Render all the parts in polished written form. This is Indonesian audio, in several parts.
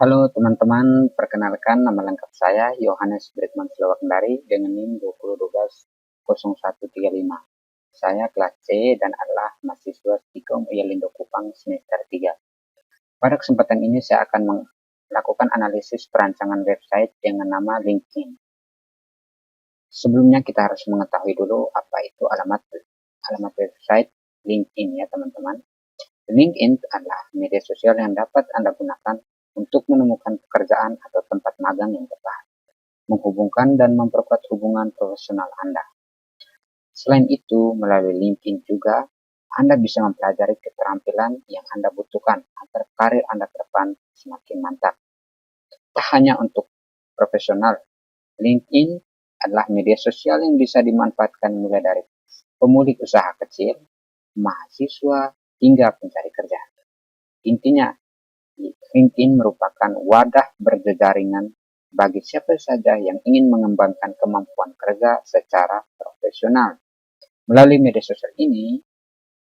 Halo teman-teman, perkenalkan nama lengkap saya Yohanes Britman Selawakndari dengan NIM 2012-0135. Saya kelas C dan adalah mahasiswa Stikom Lindo Kupang semester 3. Pada kesempatan ini saya akan melakukan analisis perancangan website dengan nama LinkedIn. Sebelumnya kita harus mengetahui dulu apa itu alamat website LinkedIn ya teman-teman. LinkedIn adalah media sosial yang dapat Anda gunakan untuk menemukan pekerjaan atau tempat magang yang tepat, menghubungkan dan memperkuat hubungan profesional Anda. Selain itu, melalui LinkedIn juga, Anda bisa mempelajari keterampilan yang Anda butuhkan agar karir Anda ke depan semakin mantap. Tak hanya untuk profesional, LinkedIn adalah media sosial yang bisa dimanfaatkan mulai dari pemilik usaha kecil, mahasiswa, hingga pencari kerja. Intinya, LinkedIn merupakan wadah berjejaringan bagi siapa saja yang ingin mengembangkan kemampuan kerja secara profesional. Melalui media sosial ini,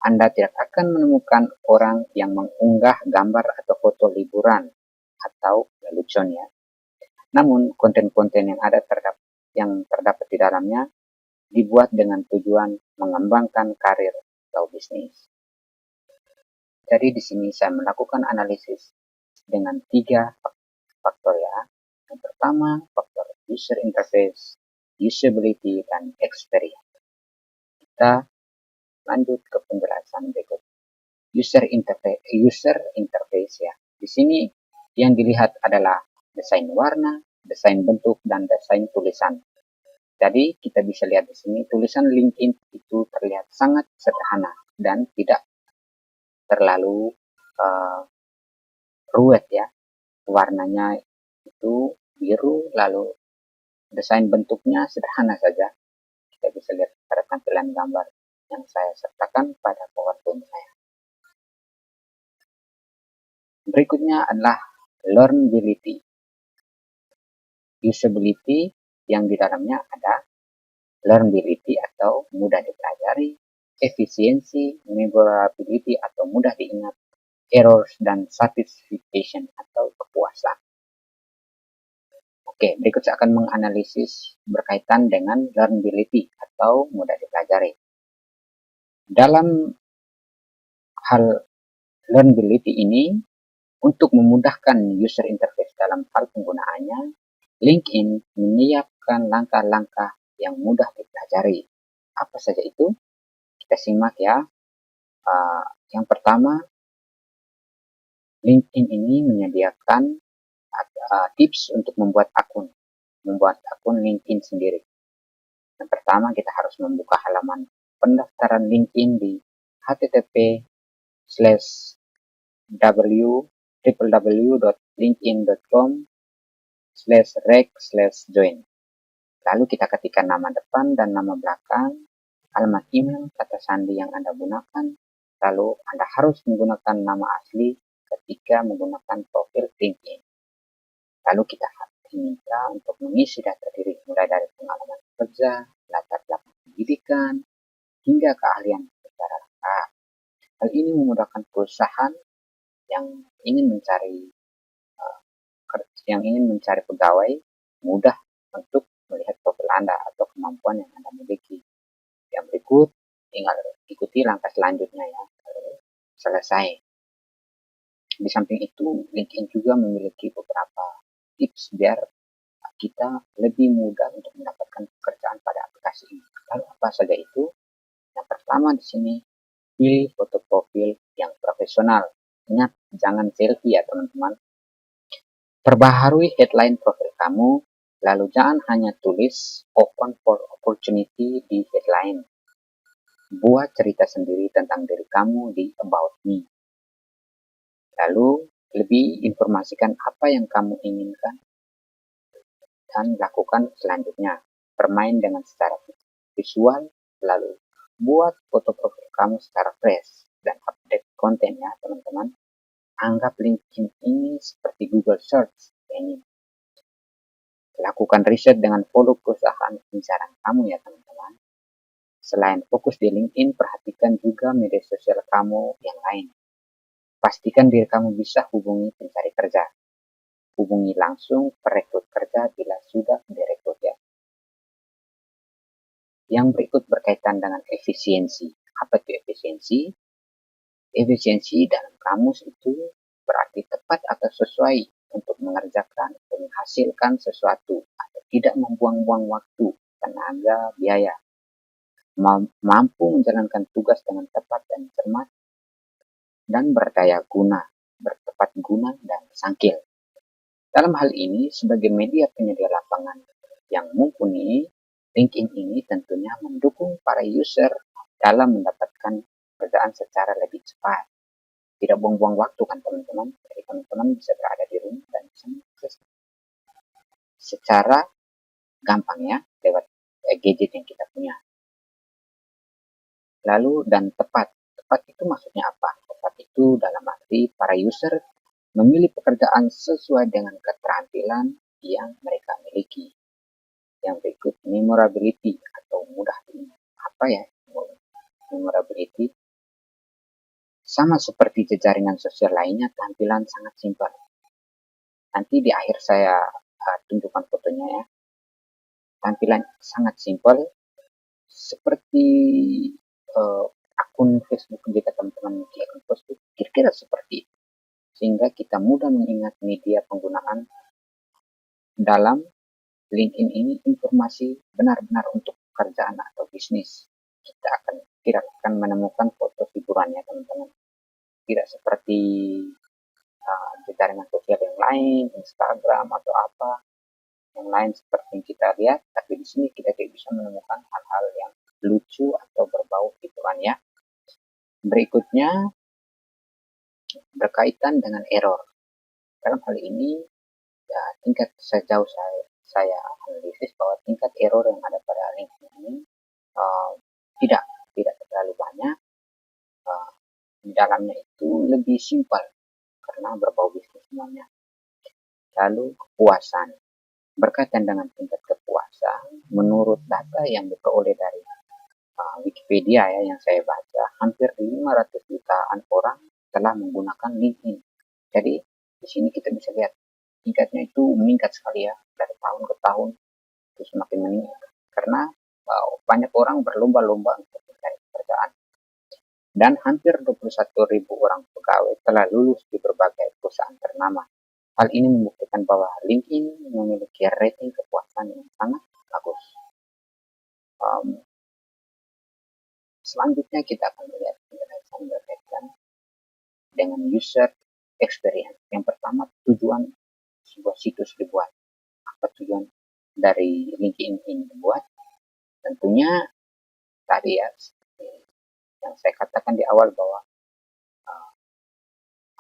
Anda tidak akan menemukan orang yang mengunggah gambar atau foto liburan atau lelucon ya. Namun, konten-konten yang terdapat di dalamnya dibuat dengan tujuan mengembangkan karir atau bisnis. Jadi di sini saya melakukan analisis dengan 3 faktor ya. Yang pertama, faktor user interface, usability, dan experience. Kita lanjut ke penjelasan berikut. User interface ya. Di sini yang dilihat adalah desain warna, desain bentuk, dan desain tulisan. Jadi kita bisa lihat di sini tulisan LinkedIn itu terlihat sangat sederhana dan tidak terlalu ruwet ya. Warnanya itu biru, lalu desain bentuknya sederhana saja. Kita bisa lihat pada tampilan gambar yang saya sertakan pada PowerPoint saya. Berikutnya adalah learnability. Usability yang di dalamnya ada learnability atau mudah dipelajari, efisiensi, memorability atau mudah diingat, errors, dan satisfaction atau kepuasan. Oke, berikut saya akan menganalisis berkaitan dengan learnability atau mudah dipelajari. Dalam hal learnability ini, untuk memudahkan user interface dalam hal penggunaannya, LinkedIn menyiapkan langkah-langkah yang mudah dipelajari. Apa saja itu? Kita simak ya. Yang pertama, LinkedIn ini menyediakan tips untuk membuat akun LinkedIn sendiri. Yang pertama, kita harus membuka halaman pendaftaran LinkedIn di http://www.linkedin.com/rec/join. Lalu kita ketikkan nama depan dan nama belakang, alamat email, kata sandi yang Anda gunakan. Lalu Anda harus menggunakan nama asli ketika menggunakan profil LinkedIn. Lalu kita diminta untuk mengisi data diri mulai dari pengalaman kerja, latar belakang pendidikan, hingga keahlian secara lengkap. Hal ini memudahkan perusahaan yang ingin mencari pegawai mudah untuk melihat profil Anda atau kemampuan yang Anda miliki. Yang berikut, tinggal ikuti langkah selanjutnya ya. Selesai. Di samping itu, LinkedIn juga memiliki beberapa tips biar kita lebih mudah untuk mendapatkan pekerjaan pada aplikasi ini. Lalu apa saja itu? Yang pertama di sini, pilih foto profil yang profesional. Ingat, jangan selfie ya teman-teman. Perbaharui headline profil kamu, lalu jangan hanya tulis open for opportunity di headline. Buat cerita sendiri tentang diri kamu di About Me. Lalu, lebih informasikan apa yang kamu inginkan dan lakukan selanjutnya. Bermain dengan secara visual, lalu buat foto profil kamu secara fresh dan update konten ya teman-teman. Anggap LinkedIn ini seperti Google Search ini. Lakukan riset dengan follow perusahaan incaran kamu ya teman-teman. Selain fokus di LinkedIn, perhatikan juga media sosial kamu yang lain. Pastikan diri kamu bisa hubungi pencari kerja. hubungi langsung perekrut kerja bila sudah direkrut ya. Yang berikut berkaitan dengan efisiensi. Apa itu efisiensi? Efisiensi dalam kamus itu berarti tepat atau sesuai untuk mengerjakan atau menghasilkan sesuatu atau tidak membuang-buang waktu, tenaga, biaya. Mampu menjalankan tugas dengan tepat dan cermat dan berdaya guna, bertepat guna dan sangkil. Dalam hal ini, sebagai media penyedia lapangan yang mumpuni, LinkedIn ini tentunya mendukung para user dalam mendapatkan pekerjaan secara lebih cepat. Tidak buang-buang waktu kan teman-teman. Jadi teman-teman bisa berada di rumah dan bisa mengakses secara gampang ya lewat gadget yang kita punya. Lalu dan tepat. Tepat itu maksudnya apa? Tepat itu dalam arti para user memilih pekerjaan sesuai dengan keterampilan yang mereka miliki. Yang berikut memorability atau mudah diingat. Apa ya memorability? Sama seperti jejaringan sosial lainnya, tampilan sangat simpel. Nanti di akhir saya tunjukkan fotonya ya. Tampilan sangat simpel, seperti akun Facebook jika teman-teman memiliki akun Facebook, kira-kira seperti itu. Sehingga kita mudah mengingat media penggunaan dalam LinkedIn ini informasi benar-benar untuk pekerjaan atau bisnis. Kita tidak akan menemukan foto hiburannya teman-teman. Tidak seperti jaringan sosial yang lain, Instagram atau apa yang lain seperti yang kita lihat, tapi di sini kita tidak bisa menemukan hal-hal yang lucu atau berbau hiburan ya. Berikutnya berkaitan dengan error. Dalam hal ini ya, tingkat sejauh saya analisis bahwa tingkat error yang ada pada LinkedIn ini tidak terlalu banyak. Di dalamnya itu lebih simpel karena berbau bisnis semuanya. Lalu kepuasan. Berkaitan dengan tingkat kepuasan, menurut data yang diperoleh dari Wikipedia ya yang saya baca, hampir 500 jutaan orang telah menggunakan LinkedIn. Jadi di sini kita bisa lihat tingkatnya itu meningkat sekali ya dari tahun ke tahun, itu semakin meningkat karena banyak orang berlomba-lomba untuk mencari pekerjaan. Dan hampir 21.000 orang pegawai telah lulus di berbagai perusahaan ternama. Hal ini membuktikan bahwa LinkedIn memiliki rating kepuasan yang sangat bagus. Selanjutnya kita akan melihat penjelasan berkaitan dengan user experience. Yang pertama, tujuan sebuah situs dibuat. Apa tujuan dari LinkedIn ini dibuat? Tentunya tadi ya, seperti yang saya katakan di awal bahwa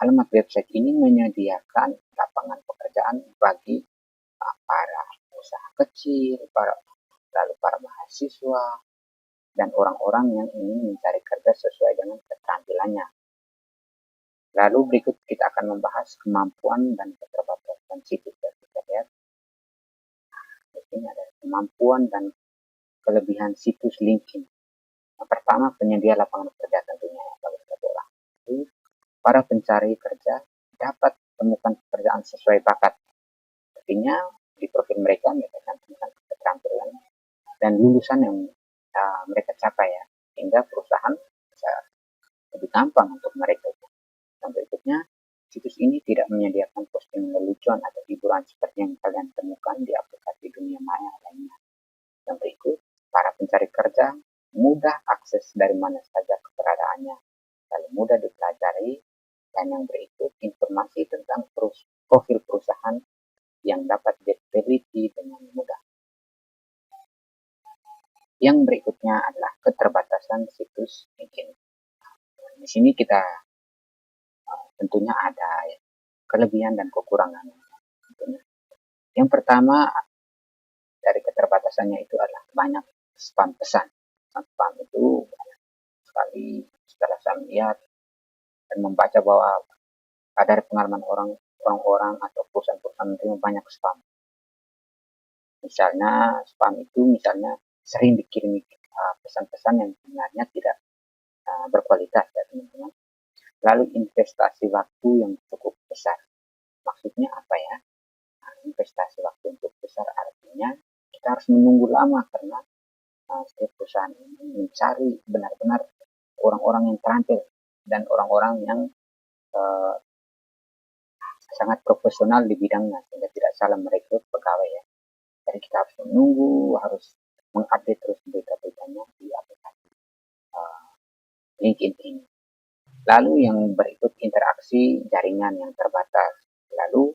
alamat website ini menyediakan lapangan pekerjaan bagi para usaha kecil, lalu para mahasiswa, dan orang-orang yang ingin mencari kerja sesuai dengan keterampilannya. Lalu berikut kita akan membahas kemampuan dan keterbatasan situs yang kita lihat. Di sini ada kemampuan dan kelebihan situs LinkedIn. Yang pertama, penyedia lapangan kerja tentunya ya, bagi setiap orang. Para pencari kerja dapat temukan pekerjaan sesuai bakat. Artinya di profil mereka cantumkan keterampilan dan lulusan yang mereka capai ya, sehingga perusahaan bisa lebih gampang untuk mereka. Yang berikutnya, situs ini tidak menyediakan posting lelucon atau hiburan seperti yang kalian temukan di aplikasi dunia maya lainnya. Yang berikut, para pencari kerja mudah akses dari mana saja keberadaannya, lalu mudah dipelajari. Dan yang berikut, informasi tentang profil perusahaan yang dapat diteliti dengan mudah. Yang berikutnya adalah keterbatasan situs LinkedIn. Di sini kita tentunya ada kelebihan dan kekurangan. Yang pertama dari keterbatasannya itu adalah banyak spam pesan. Spam itu banyak sekali setelah saya melihat dan membaca bahwa dari pengalaman orang-orang atau perusahaan-perusahaan menerima banyak spam. Misalnya spam itu sering dikirimi pesan-pesan yang sebenarnya tidak berkualitas ya teman-teman. Lalu investasi waktu yang cukup besar. Maksudnya apa ya? kita harus menunggu lama karena setiap perusahaan ini mencari benar-benar orang-orang yang terampil dan orang-orang yang uh, sangat profesional di bidangnya sehingga tidak salah merekrut pegawai ya. Jadi kita harus menunggu, harus mengupdate terus berita-beritanya di aplikasi uh, LinkedIn ini. Lalu yang berikut interaksi jaringan yang terbatas. Lalu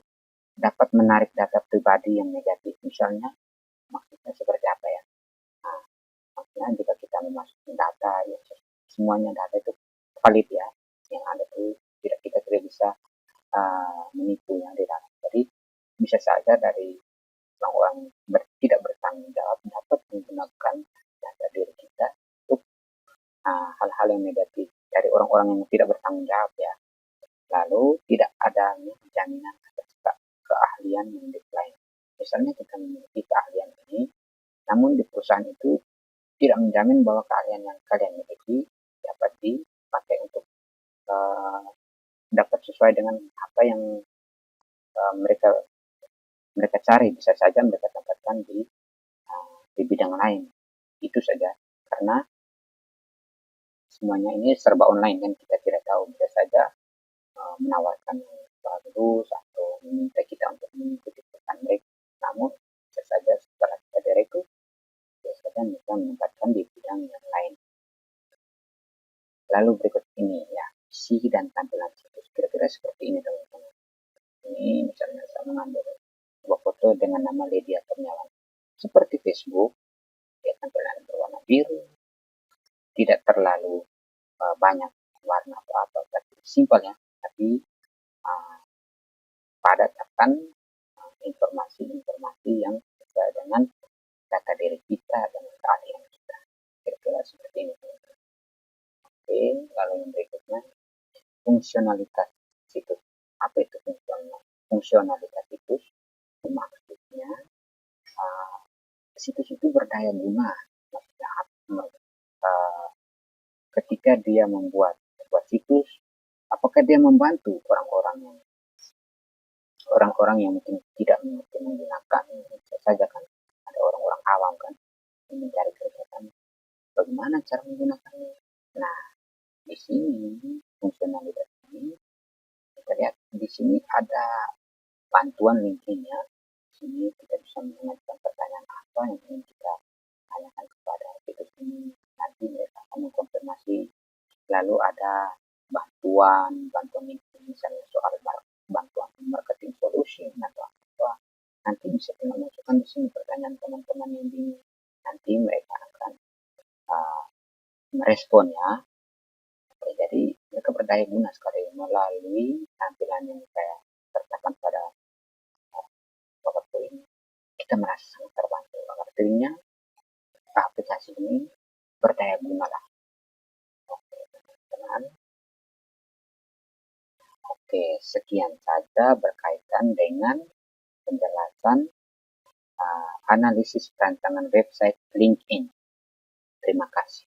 dapat menarik data pribadi yang negatif. Misalnya, maksudnya seperti apa ya? Nah, maksudnya jika kita memasukkan data, ya semuanya data itu valid ya. Yang ada itu kita tidak bisa menipu yang di dalam. Jadi bisa saja dari orang-orang tidak bertanggung jawab dapat menggunakan data diri kita untuk hal-hal yang negatif dari orang-orang yang tidak bertanggung jawab ya. Lalu tidak adanya jaminan atas keahlian yang diklaim. Misalnya kita memiliki keahlian ini, namun di perusahaan itu tidak menjamin bahwa keahlian yang kalian miliki dapat dipakai untuk dapat sesuai dengan apa yang mereka cari. Bisa saja mereka dapatkan di bidang lain. Itu saja karena semuanya ini serba online kan, kita tidak tahu, bisa saja menawarkan yang bagus atau meminta kita untuk mengikuti perusahaan mereka. Namun bisa saja setelah kita direkrut, bisa saja mereka menempatkan di bidang yang lain. Lalu berikut ini ya, isi dan tampilan situs. Kira-kira seperti ini teman-teman. Ini misalnya saya mengambil sebuah foto dengan nama Lydia Kurniawan. Seperti Facebook, ya tampilan berwarna biru, tidak terlalu banyak warna atau apa, tapi simpel ya, tapi padat akan informasi-informasi yang sesuai dengan data diri kita dan keahlian kita. Kira-kira seperti ini. Oke, lalu yang berikutnya, fungsionalitas situs. Apa itu fungsionalitas situs? Maksudnya, situs itu berdaya guna. Maksudnya, ketika dia membuat sebuah situs, apakah dia membantu orang-orang yang mungkin tidak mengerti menggunakan? Bisa saja kan ada orang-orang awam kan yang mencari kegiatan bagaimana cara menggunakannya. Nah, di sini fungsionalitas ini kita lihat di sini ada bantuan linknya. Di sini kita bisa mengajukan pertanyaan apa yang ingin kita tanyakan kepada situs ini. Nanti mereka akan mengkonfirmasi. Lalu ada bantuan LinkedIn, misalnya soal bantuan marketing solution atau apa. Nanti bisa tinggal masukkan di sini pertanyaan teman-teman yang bingung. Nanti mereka akan merespon ya. Oke, jadi mereka berdaya guna sekali melalui tampilan yang saya sertakan pada PowerPoint ini. Kita merasa sangat terbantu. Artinya aplikasi ini berdaya guna lah. Oke, teman-teman. Oke, sekian saja berkaitan dengan penjelasan analisis rancangan website LinkedIn. Terima kasih.